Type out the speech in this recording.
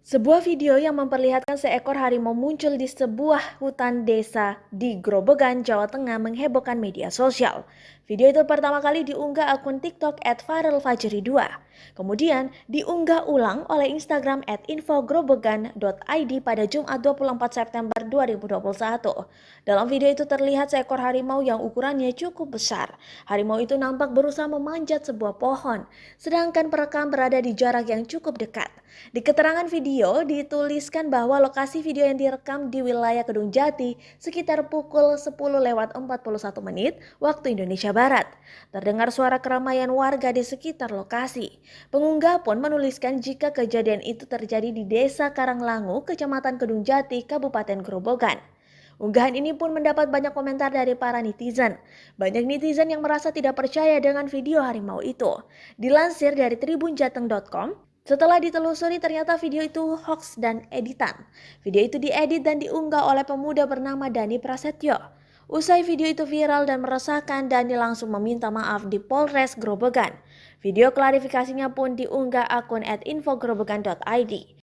Sebuah video yang memperlihatkan seekor harimau muncul di sebuah hutan desa di Grobogan, Jawa Tengah menghebohkan media sosial. Video itu pertama kali diunggah akun TikTok @farelfajri2. Kemudian diunggah ulang oleh Instagram @infogrobogan.id pada Jumat 24 September 2021. Dalam video itu terlihat seekor harimau yang ukurannya cukup besar. Harimau itu nampak berusaha memanjat sebuah pohon, sedangkan perekam berada di jarak yang cukup dekat. Di keterangan video dituliskan bahwa lokasi video yang direkam di wilayah Kedung Jati sekitar pukul 10:41 waktu Indonesia Barat. Terdengar suara keramaian warga di sekitar lokasi. Pengunggah pun menuliskan jika kejadian itu terjadi di Desa Karanglangu, Kecamatan Kedung Jati, Kabupaten Grobogan. Unggahan ini pun mendapat banyak komentar dari para netizen. Banyak netizen yang merasa tidak percaya dengan video harimau itu. Dilansir dari tribunjateng.com, setelah ditelusuri ternyata video itu hoax dan editan. Video itu diedit dan diunggah oleh pemuda bernama Dani Prasetyo. Usai video itu viral dan meresahkan, Dani langsung meminta maaf di Polres Grobogan. Video klarifikasinya pun diunggah akun @infogrobogan.id.